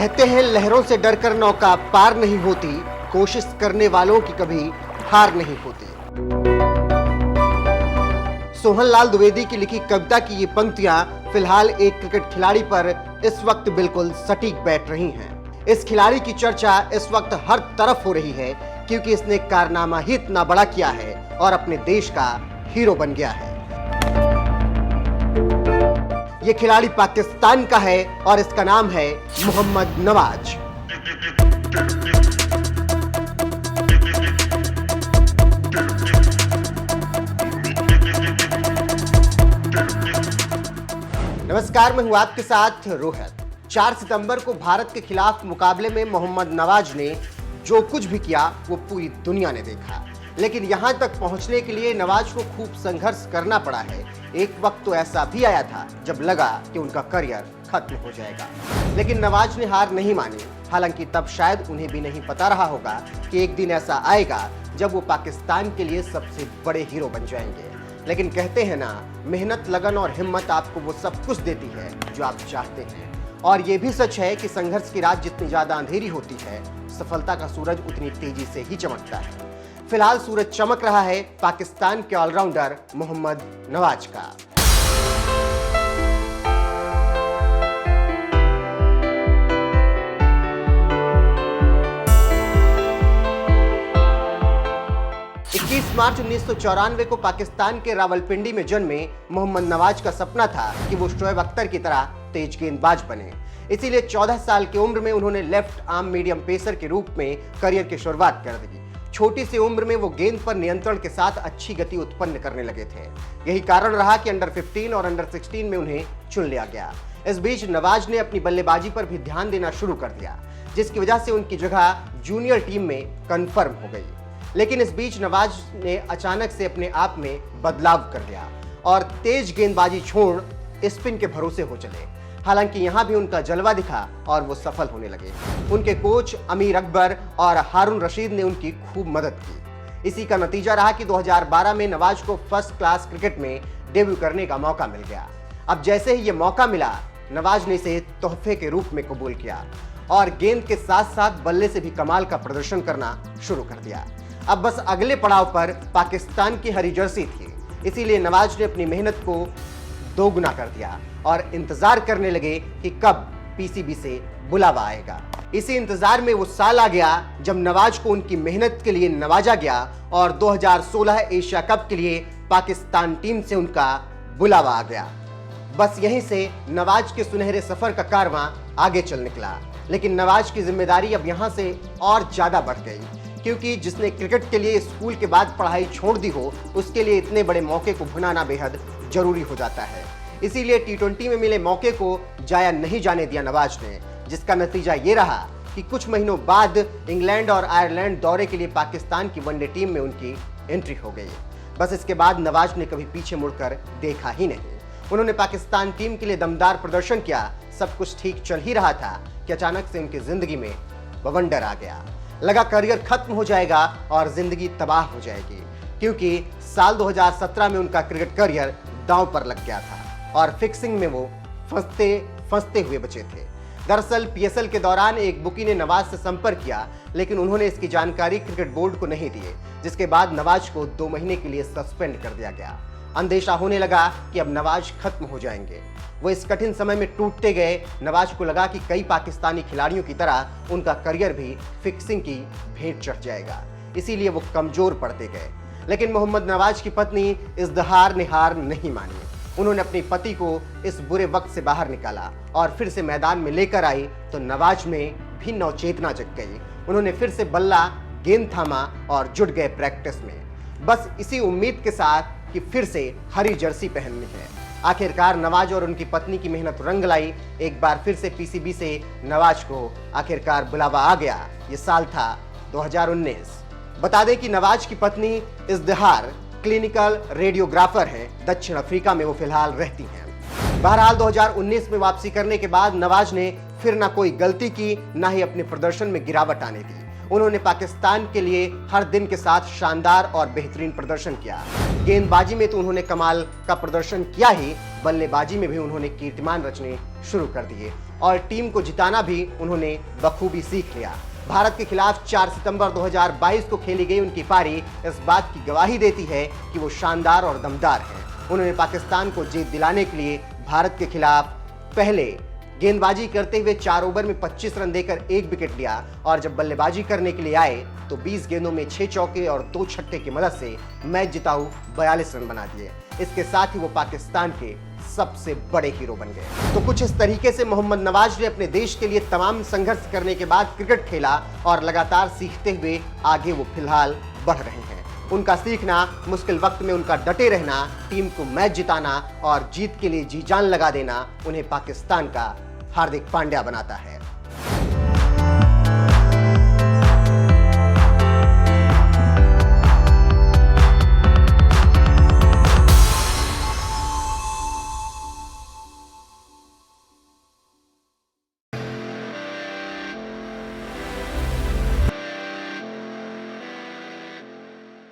कहते हैं लहरों से डरकर नौका पार नहीं होती, कोशिश करने वालों की कभी हार नहीं होती। सोहनलाल द्विवेदी की लिखी कविता की ये पंक्तियां फिलहाल एक क्रिकेट खिलाड़ी पर इस वक्त बिल्कुल सटीक बैठ रही हैं। इस खिलाड़ी की चर्चा इस वक्त हर तरफ हो रही है क्योंकि इसने कारनामा ही इतना बड़ा किया है और अपने देश का हीरो बन गया है। ये खिलाड़ी पाकिस्तान का है और इसका नाम है मोहम्मद नवाज। नमस्कार, मैं हूं आपके साथ रोहित। 4 सितंबर को भारत के खिलाफ मुकाबले में मोहम्मद नवाज ने जो कुछ भी किया वो पूरी दुनिया ने देखा, लेकिन यहां तक पहुंचने के लिए नवाज को खूब संघर्ष करना पड़ा है। एक वक्त तो ऐसा भी आया था जब लगा कि उनका करियर खत्म हो जाएगा, लेकिन नवाज ने हार नहीं मानी। हालांकि तब शायद उन्हें भी नहीं पता रहा होगा कि एक दिन ऐसा आएगा जब वो पाकिस्तान के लिए सबसे बड़े हीरो बन जाएंगे। लेकिन कहते हैं ना, मेहनत, लगन और हिम्मत आपको वो सब कुछ देती है जो आप चाहते हैं। और ये भी सच है कि संघर्ष की रात जितनी ज्यादा अंधेरी होती है, सफलता का सूरज उतनी तेजी से ही चमकता है। फिलहाल सूरज चमक रहा है पाकिस्तान के ऑलराउंडर मोहम्मद नवाज का। मार्च 1994 को पाकिस्तान के रावलपिंडी में जन्मे मोहम्मद नवाज का सपना था कि वो शोएब अख्तर की तरह तेज गेंदबाज बने। इसीलिए 14 साल की उम्र में उन्होंने लेफ्ट आर्म मीडियम पेसर के रूप में करियर की शुरुआत कर दी। छोटी सी उम्र में वो गेंद पर नियंत्रण के साथ अच्छी गति उत्पन्न करने लगे थे। यही कारण रहा कि अंडर 15 और अंडर 16 में उन्हें चुन लिया गया। इस बीच नवाज ने अपनी बल्लेबाजी पर भी ध्यान देना शुरू कर दिया, जिसकी वजह से उनकी जगह जूनियर टीम में कंफर्म हो गई। लेकिन इस बीच नवाज ने अचानक से अपने आप में बदलाव कर दिया और तेज गेंदबाजी छोड़ स्पिन के भरोसे हो चले। हालांकि यहां भी उनका जलवा दिखा और वो सफल होने लगे। उनके कोच अमीर अकबर और हारून रशीद ने उनकी खूब मदद की। इसी का नतीजा रहा कि 2012 में नवाज को फर्स्ट क्लास क्रिकेट में डेब्यू करने का मौका मिल गया। अब जैसे ही ये मौका मिला, नवाज ने इसे तोहफे के रूप में कबूल किया और गेंद के साथ साथ बल्ले से भी कमाल का प्रदर्शन करना शुरू कर दिया। अब बस अगले पड़ाव पर पाकिस्तान की हरी जर्सी थी, इसीलिए नवाज ने अपनी मेहनत को दोगुना कर दिया और इंतजार करने लगे कि कब पीसीबी से बुलावा आएगा। इसी इंतजार में वो साल आ गया जब नवाज को उनकी मेहनत के लिए नवाजा गया और 2016 एशिया कप के लिए पाकिस्तान टीम से उनका बुलावा आ गया। बस यहीं से नवाज के सुनहरे सफर का कारवां आगे चल निकला। लेकिन नवाज की जिम्मेदारी अब यहां से और ज्यादा बढ़ गई, क्योंकि जिसने क्रिकेट के लिए स्कूल के बाद पढ़ाई छोड़ दी हो, उसके लिए इतने बड़े मौके को भुनाना बेहद जरूरी हो जाता है। इसीलिए टी20 में मिले मौके को जाया नहीं जाने दिया नवाज ने, जिसका नतीजा ये रहा कि कुछ महीनों बाद इंग्लैंड और आयरलैंड दौरे के लिए पाकिस्तान की वनडे टीम में उनकी एंट्री हो गई। बस इसके बाद नवाज ने कभी पीछे मुड़कर देखा ही नहीं। उन्होंने पाकिस्तान टीम के लिए दमदार प्रदर्शन किया। सब कुछ ठीक चल ही रहा था कि अचानक से उनकी जिंदगी में बवंडर आ गया। लगा करियर खत्म हो जाएगा और जिंदगी तबाह हो जाएगी, क्योंकि साल 2017 में उनका क्रिकेट करियर दांव पर लग गया था और फिक्सिंग में वो फंसते हुए बचे थे। दरअसल पीएसएल के दौरान एक बुकी ने नवाज से संपर्क किया, लेकिन उन्होंने इसकी जानकारी क्रिकेट बोर्ड को नहीं दी, जिसके बाद नवाज को 2 महीने के लिए सस्पेंड कर दिया गया। अंदेशा होने लगा कि अब नवाज खत्म हो जाएंगे। वो इस कठिन समय में टूटते गए। नवाज को लगा कि कई पाकिस्तानी खिलाड़ियों की तरह उनका करियर भी फिक्सिंग की भेंट चढ़ जाएगा, इसीलिए वो कमजोर पड़ते गए। लेकिन मोहम्मद नवाज की पत्नी इज़्तिहार ने हार नहीं मानी। उन्होंने अपने पति को इस बुरे वक्त से बाहर निकाला और फिर से मैदान में लेकर आई तो नवाज में भी नवचेतना जग गई। उन्होंने फिर से बल्ला गेंद थामा और जुट गए प्रैक्टिस में, बस इसी उम्मीद के साथ कि फिर से हरी जर्सी पहननी है। आखिरकार नवाज और उनकी पत्नी की मेहनत रंग लाई। एक बार फिर से पीसीबी से नवाज को आखिरकार बुलावा आ गया। ये साल था 2019। बता दें कि नवाज की पत्नी इज़्तिहार क्लिनिकल रेडियोग्राफर हैं। दक्षिण अफ्रीका में वो फिलहाल रहती हैं। बहरहाल 2019 में वापसी करने के बाद नवाज ने फिर ना कोई गलती की, ना ही अपने प्रदर्शन में गिरावट आने दी। उन्होंने पाकिस्तान के लिए हर दिन के साथ शानदार और बेहतरीन प्रदर्शन किया। गेंदबाजी में तो उन्होंने कमाल का प्रदर्शन किया ही, बल्लेबाजी में भी उन्होंने कीर्तिमान रचने शुरू कर दिए और टीम को जिताना भी उन्होंने बखूबी सीख लिया। भारत के खिलाफ 4 सितंबर 2022 को खेली गई उनकी पारी इस बात की गवाही देती है कि वो शानदार और दमदार हैं। उन्होंने पाकिस्तान को जीत दिलाने के लिए भारत के खिलाफ पहले गेंदबाजी करते हुए 4 ओवर में 25 रन देकर 1 विकेट लिया और जब बल्लेबाजी करने के लिए आए तो 20 गेंदों में 6 चौके और 2 छक्के की मदद से मैच जिताऊ 42 रन बना दिए। इसके साथ ही वो पाकिस्तान के सबसे बड़े हीरो बन गए। तो कुछ इस तरीके से मोहम्मद नवाज ने अपने देश के लिए तमाम संघर्ष करने के बाद क्रिकेट खेला और लगातार सीखते हुए आगे वो फिलहाल बढ़ रहे हैं। उनका सीखना, मुश्किल वक्त में उनका डटे रहना, टीम को मैच जिताना और जीत के लिए जी जान लगा देना उन्हें पाकिस्तान का हार्दिक पांड्या बनाता है।